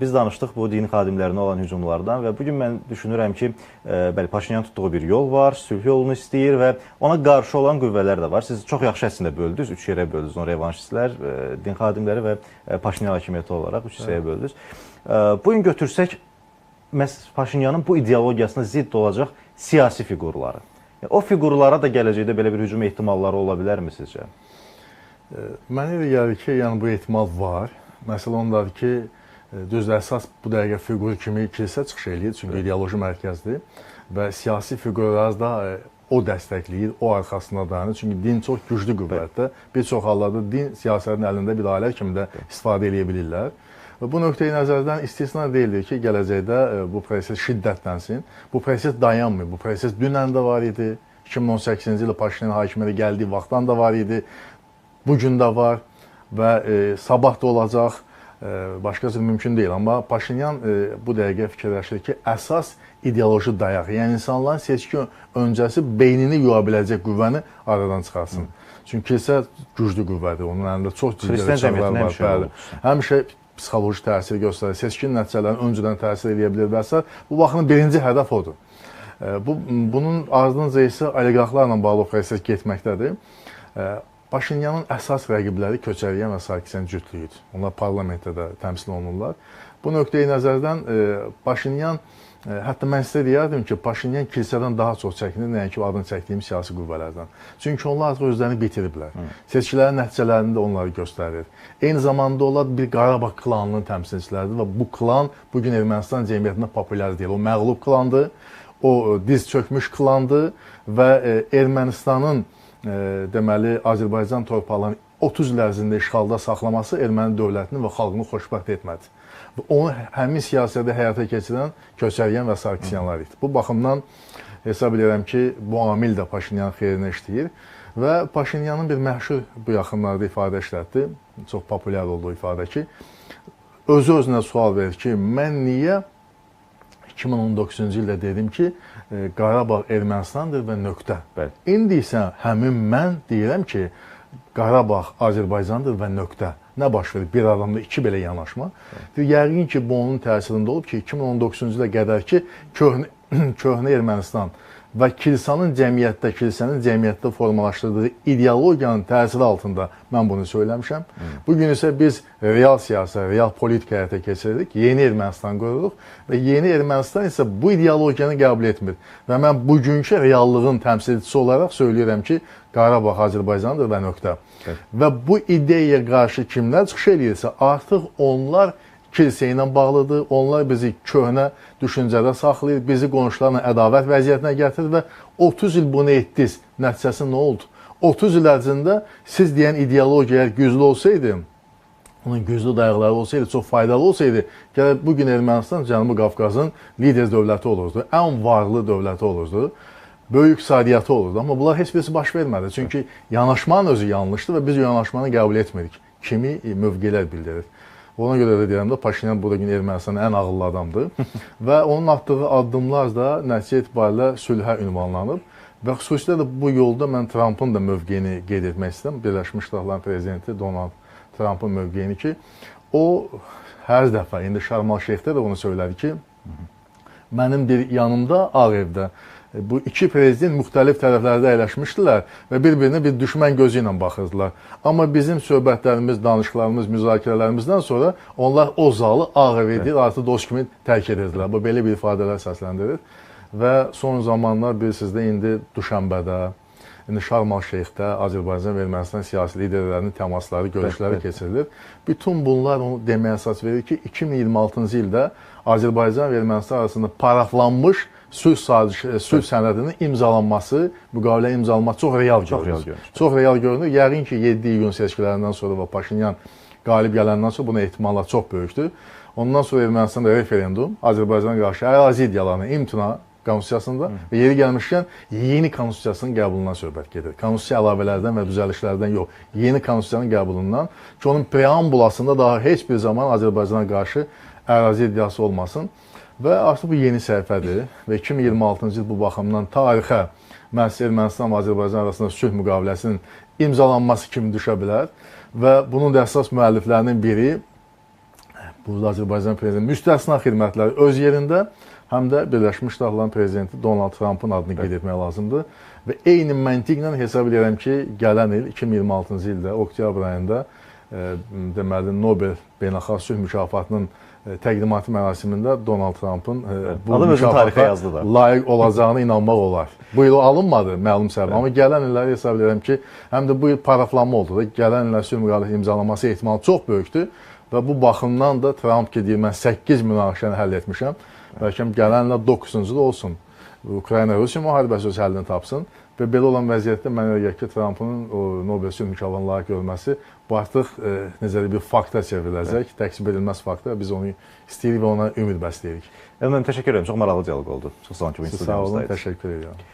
Biz danışdıq bu din xadimlərinə olan hücumlardan və bugün mən düşünürəm ki, bəli, Paşinyan tutduğu bir yol var, sülh yolunu istəyir və ona qarşı olan qüvvələr də var. Siz çox yaxşı əslində böldünüz, üç yerə böldünüz, onu revanşistlər, din xadimləri və Paşinyan hakimiyyəti olaraq üç hissəyə böldünüz. Bugün götürsək, Paşinyanın bu ideologiyasına zidd olacaq siyasi fiqurları. O fiqurlara da gələcəkdə belə bir hücum ehtimalları ola bilərmi sizcə? Mənə elə gəlir ki, yəni bu ehtimal var. Məsələ ondadır ki, düzdür, əsas bu dəqiqə fiqur kimi kilsə çıxış eləyir, çünki ideoloji mərkəzdir və siyasi fiqurlar da o dəstəkləyir, o arxasında dayanır. Çünki din çox güclü qüvvətdir. Bir çox hallarda din siyasətin əlində bir alə kimi də istifadə edə bilirlər. Və bu nöqteyi nəzərdən istisna deyildir ki, gələcəkdə bu proses şiddətlənsin. Bu proses dayanmır. Bu proses dünən də var idi. 2018-ci ildə Paşinyan hakimiyyətə gəldiyi vaxtdan da var idi. Bugün də var və sabah da olacaq. Başqası mümkün deyil. Amma Paşinyan bu dəqiqə fikirləşir ki, əsas ideoloji dayaq, yəni insanların seçki öncəsi beynini yuya biləcək qüvvəni aradan çıxarsın. Çünki kilsə güclü qüvvədir. Onun əlində çox ciddi rəqəblər var. Həmişə psixoloji təsir göstərir, seçkin nəticələrini öncədən təsir edə bilər və s. Bu baxımdan birinci hədəf odur. Bunun ardınca isə oliqarxlarla bağlı proses getməkdədir. Paşinyanın əsas rəqibləri Köçəryan və Sarkisyan cütlüyüdür. Onlar parlamentdə də təmsil olunurlar. Bu nöqteyi nəzərdən Paşinyan, hətta mən sizə deyərdim ki, Paşinyan kilsədən daha çox çəkinir, nəinki adını çəkdiyim siyasi qüvvələrdən. Çünki onlar artıq özlərini bitiriblər. Seçkilərin nəticələrini də onları göstərir. Eyni zamanda onlar bir Qarabağ klanının təmsilçiləridir və bu klan bugün Ermənistan cəmiyyətində populyar deyil. O məğlub klandır, o diz çökmüş klandır və Ermənistanın deməli, Azərbaycan torpaqlarını 30 il ərzində işğalda saxlaması erməni dövlətini və xalqını xoşbəxt etmədi. Onu həmin siyasətdə həyata keçirən Köçəryan və Sarkisyanlar idi. Bu baxımdan hesab edirəm ki, bu amil də Paşinyanın xeyrinə işləyir və Paşinyanın bir məşhur bu yaxınlarda ifadə işlətdi, çox populyar olduğu ifadə ki, özü-özünə sual verir ki, mən niyə 2019-cu ildə dedim ki, Qarabağ Ermənistandır və nöqtə. İndi isə həmin mən deyirəm ki, Qarabağ Azərbaycandır və nöqtə. Nə baş verir? Bir adamda iki belə yanaşma. Yəqin ki, bu onun təsirində olub ki, 2019-cu ilə qədər ki, köhnə Ermənistan və kilsənin cəmiyyətdə formalaşdırdığı ideologiyanın təsiri altında mən bunu söyləmişəm. Bugün isə biz real siyasət, real politika həyata keçiririk, yeni Ermənistan qoyuruq və yeni Ermənistan isə bu ideologiyanı qəbul etmir. Və mən bugünkü reallığın təmsilçisi olaraq söyləyirəm ki, Qarabağ Azərbaycandır və nöqtə. Və bu ideyaya qarşı kimlər çıxış edirsə, artıq onlar kilsə ilə bağlıdır, onlar bizi köhnə düşüncədə saxlayır, bizi qonşularla ədavət vəziyyətinə gətirir və 30 il bunu etdiniz, nəticəsi nə oldu? 30 il ərzində siz deyən ideologiya güclü olsaydı, onun güclü dayaqları olsaydı, çox faydalı olsaydı, gələk bugün Ermənistan Cənubi Qafqazın lider dövləti olurdu, ən varlı dövləti olurdu, böyük iqtisadiyyatı olurdu. Amma bunlar heç birisi baş vermədi. Çünki yanaşmanın özü yanlışdır və biz yanaşmanı qəbul etmirik. Kimi mövqelər bildirir. Ona görə də deyirəm də, Paşinyan bu da gün Ermənistanın ən ağıllı adamdır və onun atdığı addımlar da nəticə etibarilə sülhə ünvanlanıb və xüsusilə də bu yolda mən Trumpın da mövqeyini qeyd etmək istəyirəm. Birləşmiş Ştatların prezidenti Donald Trumpın mövqeyini ki, o hər dəfə, indi Şarm el-Şeyxdə də onu söylədi ki, mənim bir yanımda Ağ Evdə bu iki prezident müxtəlif tərəflərdə əyləşmişdilər və bir-birinə bir düşmən gözü ilə baxırdılar. Amma bizim söhbətlərimiz, danışıqlarımız, müzakirələrimizdən sonra onlar o zalı Ağ Ev edir, artıq dost kimi tərk edirdilər. Bu belə bir ifadələr səsləndirir və son zamanlar bilirsiniz də indi Duşanbədə, indi Şarm el-Şeyxdə Azərbaycan və Ermənistan siyasi liderlərinin təmasları, görüşləri keçirilir. Bütün bunlar onu deməyə əsas verir ki, 2026-cı ildə Azərbaycan və Ermənistan arasında paraflanmış sülh sənədinin imzalanması, müqavilə imzalanması çox real görünür. Çox real görünür. Yəqin ki, 7 iyun seçkilərindən sonra və Paşinyan qalib gələndən sonra buna ehtimallar çox böyükdür. Ondan sonra Ermənistanda referendum, Azərbaycana qarşı ərazi iddialarının imtina konstitusiyasında və yeri gəlmişkən yeni konstitusiyasının qəbulundan söhbət gedir. Konstitusiya əlavələrdən və düzəlişlərdən yox, yeni konstitusiyanın qəbulundan ki, onun preambulasında daha heç bir zaman Azərbaycana qarşı ərazi iddiası olmasın. Və artıq bu yeni səhifədir və 2026-cı il bu baxımdan tarixə məhz Ermənistan və Azərbaycan arasında sülh müqaviləsinin imzalanması kimi düşə bilər və bunun da əsas müəlliflərinin biri burada Azərbaycan prezidenti müstəsna xidmətləri öz yerində, həm də Birləşmiş Ştatların prezidenti Donald Trumpın adını qeyd etmək lazımdır. Və eyni məntiqlə hesab edirəm ki, gələn il 2026-cı ildə oktyabr ayında deməli Nobel Beynəlxalq Sülh mükafatının təqdimatı mərasimində Donald Trumpın bu mükafata layiq olacağına inanmaq olar. Bu il o alınmadı məlum səbəb, amma gələn illəri hesab edirəm ki, həm də bu il paraflanma oldu da, gələn illər sülh müqaviləsi imzalaması ehtimalı çox böyükdür və bu baxımdan da Trump ki, deyir, mən 8 münaqişəni həll etmişəm, bəlkə gələn illər 9-cu da olsun. Ukrayna-Rusiya müharibəsi öz həllini tapsın və belə olan vəziyyətdə mən elə ki, Trumpın Nobel sülh mükafatına layiq görülməsi bu artıq necə bir fakta çevriləcək, təksib edilməz fakta. Biz onu istəyirik və ona ümid bəsləyirik. Mən təşəkkür edirəm. Çox maraqlı dialoq oldu. Çox sağ olun ki, bu institutda. Sağ olun, təşəkkür edirəm.